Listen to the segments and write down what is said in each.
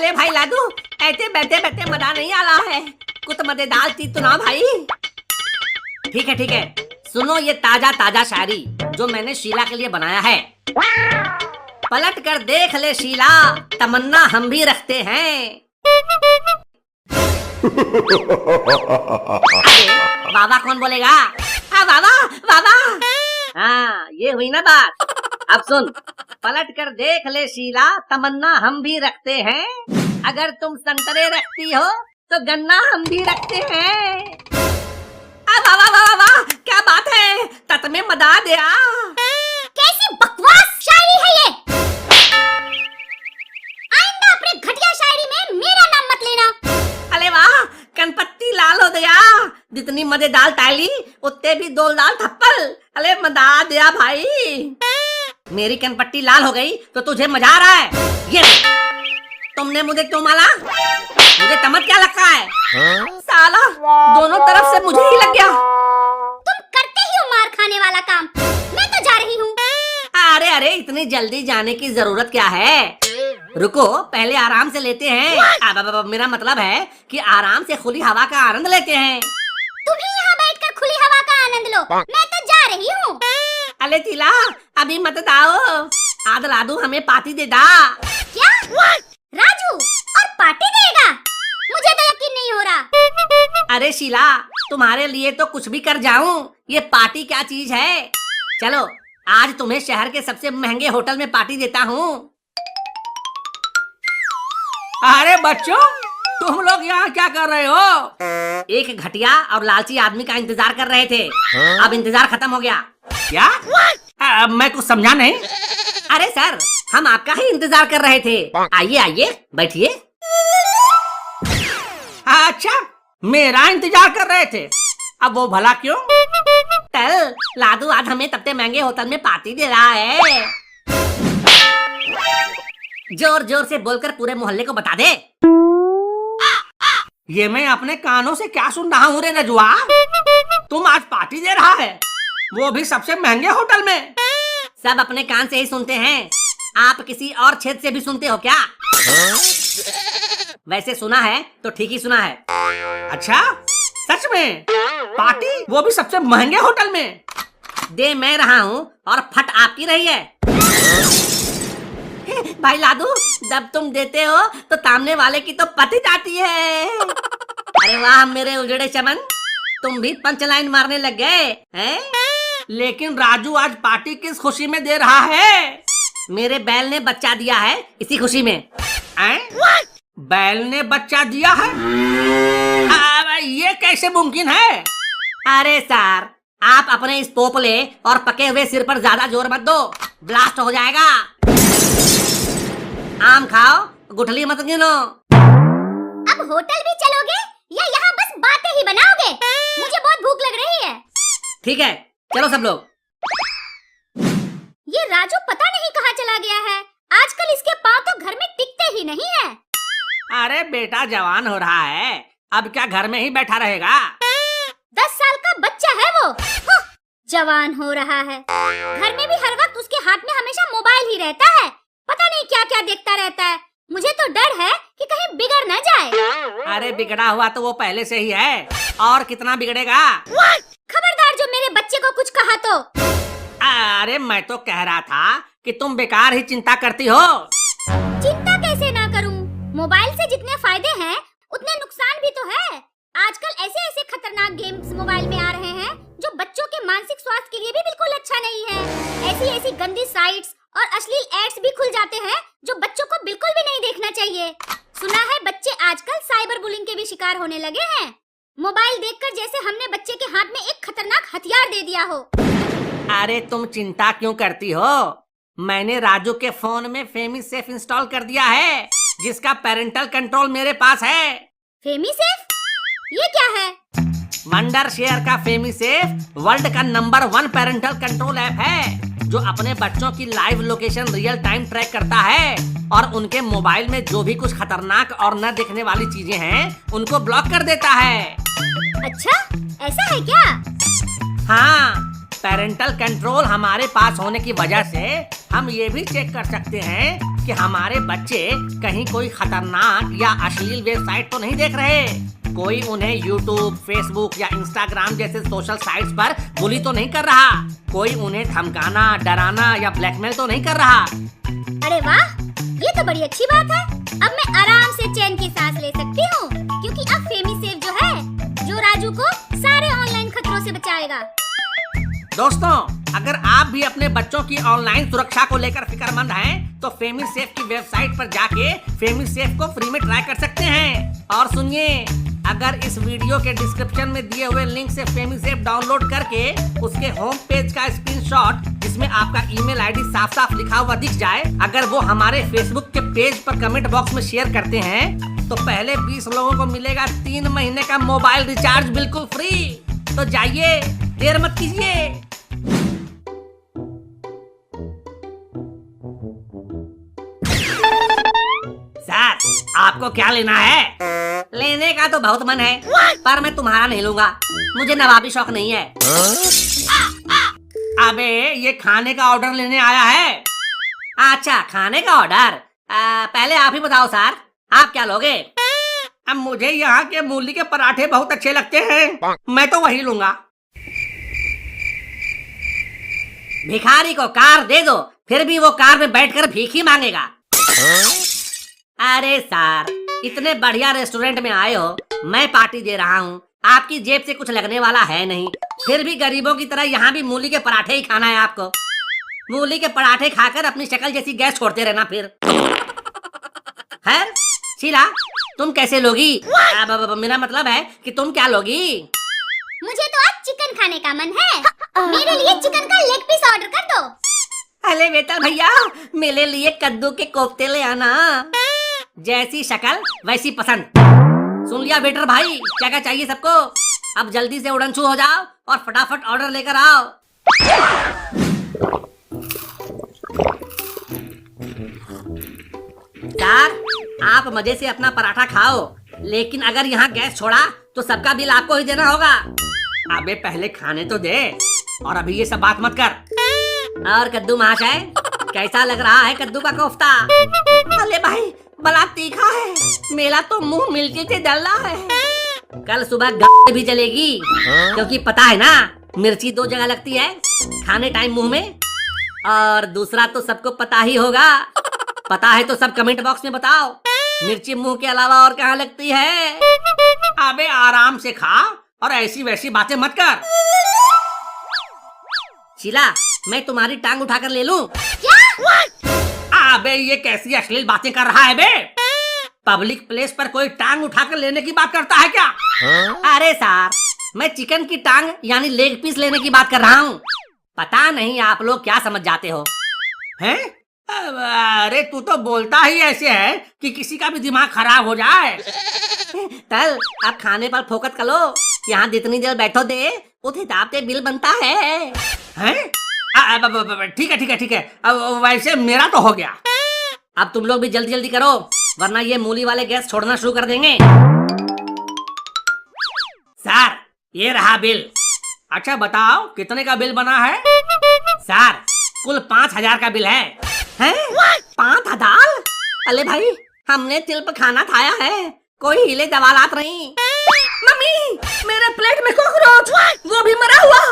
अरे भाई लाडू, ऐसे बैठे बैठे मजा नहीं आ रहा है, कुछ मजेदार चीज सुना भाई। ठीक है, सुनो ये ताजा ताजा शायरी जो मैंने शीला के लिए बनाया है। पलट कर देख ले शीला, तमन्ना हम भी रखते हैं। अरे बाबा कौन बोलेगा? हाँ बाबा। हाँ ये हुई ना बात। अब सुन, पलट कर देख ले शीला, तमन्ना हम भी रखते हैं। अगर तुम संतरे रखती हो तो गन्ना हम भी रखते हैं। वाह क्या बात है, तत में मजा दिया। कैसी बकवास शायरी है ये। आइंदा अपने घटिया शायरी में मेरा नाम मत लेना। अरे वाह, कनपत्ती लाल हो गया। जितनी मजेदार टाइली उतने भी दो लाल थप्पड़। अरे मजा दिया भाई। मेरी कनपट्टी लाल हो गई तो तुझे मजा आ रहा है। ये तुमने मुझे क्यों मारा? मुझे तमत क्या लगता है? साला दोनों तरफ से मुझे ही लग गया। तुम करते ही हो मार खाने वाला काम। मैं तो जा रही हूँ। अरे इतनी जल्दी जाने की जरूरत क्या है? रुको, पहले आराम से लेते हैं। मेरा मतलब है कि आराम से खुली हवा का आनंद लेते हैं। तुम ही यहाँ बैठकर खुली हवा का आनंद लो, मैं तो जा रही हूँ। अरे चिला, अभी मत दाओ, आज लाडू हमें पार्टी दे दा। क्या? राजू और पार्टी देगा? मुझे तो यकीन नहीं हो रहा। अरे शीला, तुम्हारे लिए तो कुछ भी कर जाऊं, ये पार्टी क्या चीज है। चलो आज तुम्हें शहर के सबसे महंगे होटल में पार्टी देता हूँ। अरे बच्चों, तुम लोग यहाँ क्या कर रहे हो? एक घटिया और लालची आदमी का इंतजार कर रहे थे। अब इंतजार खत्म हो गया। क्या? मैं कुछ समझा नहीं। अरे सर, हम आपका ही इंतजार कर रहे थे। आइए बैठिए। अच्छा, मेरा इंतजार कर रहे थे। अब वो भला क्यों? कल लाडू आज हमें तब महंगे होटल में पार्टी दे रहा है। जोर जोर से बोलकर पूरे मोहल्ले को बता दे। ये मैं अपने कानों से क्या सुन रहा हूँ रे नजुआ? तुम आज पार्टी दे रहा है, वो भी सबसे महंगे होटल में। सब अपने कान से ही सुनते हैं, आप किसी और क्षेत्र से भी सुनते हो क्या? वैसे सुना है तो ठीक ही सुना है। अच्छा, सच में पार्टी, वो भी सबसे महंगे होटल में? दे मैं रहा हूँ और फट आपकी रही है। भाई लाडू, जब तुम देते हो तो सामने वाले की तो पति जाती है। अरे वाह मेरे उजड़े चमन, तुम भी पंच लाइन मारने लग गए हैं? लेकिन राजू आज पार्टी किस खुशी में दे रहा है? मेरे बैल ने बच्चा दिया है, इसी खुशी में। बैल ने बच्चा दिया है? ये कैसे मुमकिन है? अरे सर, आप अपने इस पोपले और पके हुए सिर पर ज्यादा जोर मत दो, ब्लास्ट हो जाएगा। आम खाओ, गुठली मत गिनो। अब होटल भी चलोगे या यहाँ बस बातें ही बनाओगे? मुझे बहुत भूख लग रही है। ठीक है, चलो सब लोग। ये राजू पता नहीं कहाँ चला गया है। आजकल इसके पाँव तो घर में टिकते ही नहीं है। अरे बेटा जवान हो रहा है, अब क्या घर में ही बैठा रहेगा? 10 साल का बच्चा है वो। जवान हो रहा है, घर में भी हर वक्त उसके हाथ में हमेशा मोबाइल ही रहता है। पता नहीं क्या क्या देखता रहता है। मुझे तो डर है कि कहीं बिगड़ न जाए। अरे बिगड़ा हुआ तो वो पहले से ही है, और कितना बिगड़ेगा? खबरदार जो मेरे बच्चे को कुछ कहा तो। अरे मैं तो कह रहा था कि तुम बेकार ही चिंता करती हो। चिंता कैसे ना करूं? मोबाइल से जितने फायदे हैं उतने नुकसान भी तो है। आजकल ऐसे ऐसे खतरनाक गेम्स मोबाइल में आ रहे हैं जो बच्चों के मानसिक स्वास्थ्य के लिए भी बिल्कुल अच्छा नहीं है। ऐसी ऐसी गंदी साइट्स और अश्लील एड्स भी खुल जाते हैं जो बच्चों को बिल्कुल भी नहीं देखना चाहिए। सुना है बच्चे आजकल साइबर बुलिंग के भी शिकार होने लगे हैं। मोबाइल देखकर जैसे हमने बच्चे के हाथ में एक खतरनाक हथियार दे दिया हो। अरे तुम चिंता क्यों करती हो? मैंने राजू के फोन में फेमी सेफ इंस्टॉल कर दिया है, जिसका पेरेंटल कंट्रोल मेरे पास है। फेमी सेफ? ये क्या है? वंडर शेयर का फेमी सेफ वर्ल्ड का नंबर 1 पेरेंटल कंट्रोल ऐप है, जो अपने बच्चों की live location real time track करता है और उनके मोबाइल में जो भी कुछ खतरनाक और न दिखने वाली चीजें हैं उनको ब्लॉक कर देता है। अच्छा, ऐसा है क्या? हाँ, पेरेंटल कंट्रोल हमारे पास होने की वजह से हम ये भी चेक कर सकते हैं कि हमारे बच्चे कहीं कोई खतरनाक या अश्लील वेबसाइट तो नहीं देख रहे, कोई उन्हें यूट्यूब, फेसबुक या इंस्टाग्राम जैसे सोशल साइट्स पर बुली तो नहीं कर रहा, कोई उन्हें धमकाना, डराना या ब्लैकमेल तो नहीं कर रहा। अरे वाह, ये तो बड़ी अच्छी बात है। अब मैं आराम से चैन की सांस ले सकती हूँ, क्योंकि अब फेमीसेफ जो है, जो राजू को सारे ऑनलाइन खतरों से बचाएगा। दोस्तों, अगर आप भी अपने बच्चों की ऑनलाइन सुरक्षा को लेकर फिक्रमंद हैं, तो फेमीसेफ की वेबसाइट पर जाके फेमीसेफ को फ्री में ट्राई कर सकते हैं। और सुनिए, अगर इस वीडियो के डिस्क्रिप्शन में दिए हुए लिंक से फेमीसेफ डाउनलोड करके उसके होम पेज का स्क्रीनशॉट, जिसमें आपका ईमेल आईडी साफ साफ लिखा हुआ दिख जाए, अगर वो हमारे फेसबुक के पेज पर कमेंट बॉक्स में शेयर करते हैं, तो पहले 20 लोगों को मिलेगा 3 महीने का मोबाइल रिचार्ज बिल्कुल फ्री। तो जाइए, देर मत कीजिए। सर, आपको क्या लेना है? लेने का तो बहुत मन है, पर मैं तुम्हारा नहीं लूंगा, मुझे नवाबी शौक नहीं है। अबे, ये खाने का ऑर्डर लेने आया है। अच्छा, खाने का ऑर्डर। पहले आप ही बताओ सर, आप क्या लोगे? अब मुझे यहाँ के मूली के पराठे बहुत अच्छे लगते हैं, मैं तो वही लूंगा। भिखारी को कार दे दो, फिर भी वो कार में बैठकर भीख ही मांगेगा। अरे सर, इतने बढ़िया रेस्टोरेंट में आए हो, मैं पार्टी दे रहा हूँ, आपकी जेब से कुछ लगने वाला है नहीं, फिर भी गरीबों की तरह यहाँ भी मूली के पराठे ही खाना है आपको। मूली के पराठे खाकर अपनी शक्ल जैसी गैस छोड़ते रहना फिर। है शीला, तुम कैसे लोगी? मेरा मतलब है कि तुम क्या लोगी? मुझे तो आज चिकन खाने का मन है, मेरे लिए चिकन का लेग पीस ऑर्डर कर दो। अरे बेटा भैया, मेरे लिए कद्दू के कोफ्ते ले आना, जैसी शक्ल वैसी पसंद। सुन लिया वेटर भाई, क्या क्या चाहिए सबको? अब जल्दी से उड़नछू हो जाओ और फटाफट ऑर्डर लेकर आओ। सर, आप मजे से अपना पराठा खाओ, लेकिन अगर यहाँ गैस छोड़ा तो सबका बिल आपको ही देना होगा। अबे पहले खाने तो दे, और अभी ये सब बात मत कर। और कद्दू महाशय, कैसा लग रहा है कद्दू का कोफ्ता? अरे भाई, बड़ा तीखा है, मेरा तो मुंह मिर्ची से जल रहा है। कल सुबह भी जलेगी, क्योंकि पता है ना, मिर्ची 2 जगह लगती है, खाने टाइम मुंह में, और दूसरा तो सबको पता ही होगा। पता है तो सब कमेंट बॉक्स में बताओ, मिर्ची मुंह के अलावा और कहाँ लगती है? अबे आराम से खा और ऐसी वैसी बातें मत कर। शीला, मैं तुम्हारी टांग उठाकर ले लूं? क्या? अबे ये कैसी अश्लील बातें कर रहा है बे? पब्लिक प्लेस पर कोई टांग उठाकर लेने की बात करता है क्या? अरे सर, मैं चिकन की टांग यानी लेग पीस लेने की बात कर रहा हूँ। पता नहीं आप लोग क्या समझ जाते हो हैं? अरे तू तो बोलता ही ऐसे है कि किसी का भी दिमाग खराब हो जाए। चल, अब खाने पर फोकस कर लो, यहाँ जितनी देर बैठो दे उस हिसाब से बिल बनता है। हैं? ठीक है ठीक है ठीक है, अब वैसे मेरा तो हो गया। अब तुम लोग भी जल्दी जल्दी करो, वरना ये मूली वाले गैस छोड़ना शुरू कर देंगे। सर, ये रहा बिल। अच्छा बताओ, कितने का बिल बना है? सर, कुल 5000 का बिल है। हैं? 5000? अरे भाई, हमने तिल खाना खाया है, कोई हिले दवालात नहीं। मम्मी, मेरे प्लेट में कॉकरोच, वो भी मरा हुआ।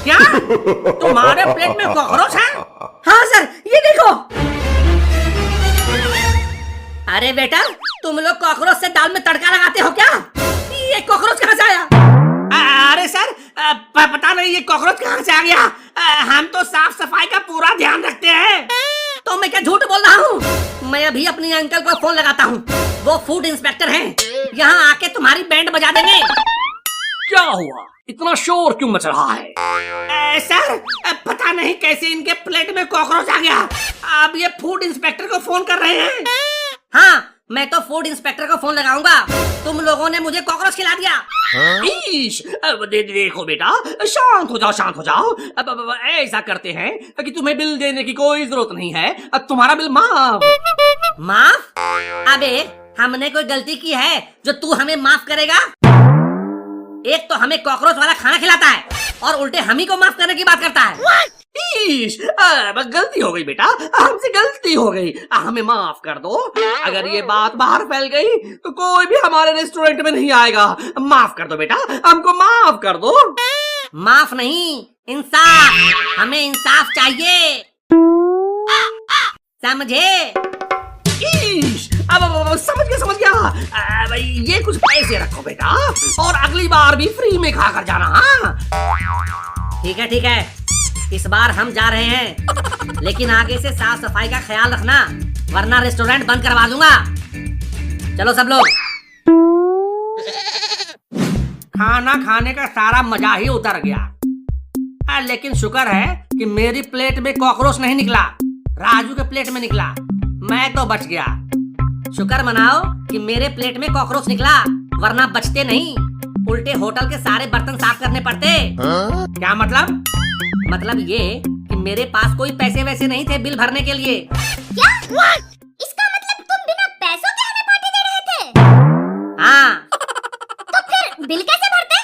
क्या? तुम्हारे प्लेट में कॉकरोच है? हाँ सर, ये देखो। अरे बेटा, तुम लोग कॉकरोच से दाल में तड़का लगाते हो क्या? ये कॉकरोच कहाँ से आया? अरे सर, पता नहीं ये कॉकरोच कहाँ से आ गया। हम तो साफ सफाई का पूरा ध्यान रखते हैं। तो मैं क्या झूठ बोल रहा हूँ? मैं अभी अपनी अंकल को फोन लगाता हूँ, वो फूड इंस्पेक्टर हैं, यहाँ आके तुम्हारी बैंड बजा देंगे। क्या हुआ, इतना शोर क्यों मच रहा है? सर, पता नहीं कैसे इनके प्लेट में कॉकरोच आ गया। अब ये फूड इंस्पेक्टर को फोन कर रहे हैं। हाँ, मैं तो फूड इंस्पेक्टर को फोन लगाऊंगा, तुम लोगों ने मुझे कॉकरोच खिला दिया। ईश, अब देखो बेटा, शांत हो जाओ शांत हो जाओ। अब ऐसा करते हैं कि तुम्हें बिल देने की कोई जरूरत नहीं है, अब तुम्हारा बिल माफ। माफ? अबे, हमने कोई गलती की है जो तू हमें माफ करेगा? एक तो हमें कॉकरोच वाला खाना खिलाता है और उल्टे हम ही को माफ करने की बात करता है। ईश, गलती हो गई बेटा, हमसे गलती हो गई, हमें माफ कर दो। अगर ये बात बाहर फैल गई तो कोई भी हमारे रेस्टोरेंट में नहीं आएगा। माफ कर दो बेटा, हमको माफ कर दो। माफ नहीं, इंसाफ, हमें इंसाफ चाहिए, समझे? ईश, अब समझ गया। भाई ये कुछ पैसे रखो बेटा, और अगली बार भी फ्री में खाकर जाना। हाँ ठीक है, इस बार हम जा रहे हैं, लेकिन आगे से साफ सफाई का ख्याल रखना, वरना रेस्टोरेंट बंद करवा दूंगा। चलो सब लोग। खाना खाने का सारा मजा ही उतर गया। लेकिन शुक्र है कि मेरी प्लेट में कॉकरोच नहीं निकला, राजू के प्लेट में निकला, मैं तो बच गया। शुक्र मनाओ कि मेरे प्लेट में कॉकरोच निकला, वरना बचते नहीं, उल्टे होटल के सारे बर्तन साफ करने पड़ते। क्या मतलब? मतलब ये कि मेरे पास कोई पैसे वैसे नहीं थे बिल भरने के लिए। क्या? इसका मतलब तुम बिना पैसों के हमें पार्टी दे रहे थे? हाँ। तो फिर बिल कैसे भरते?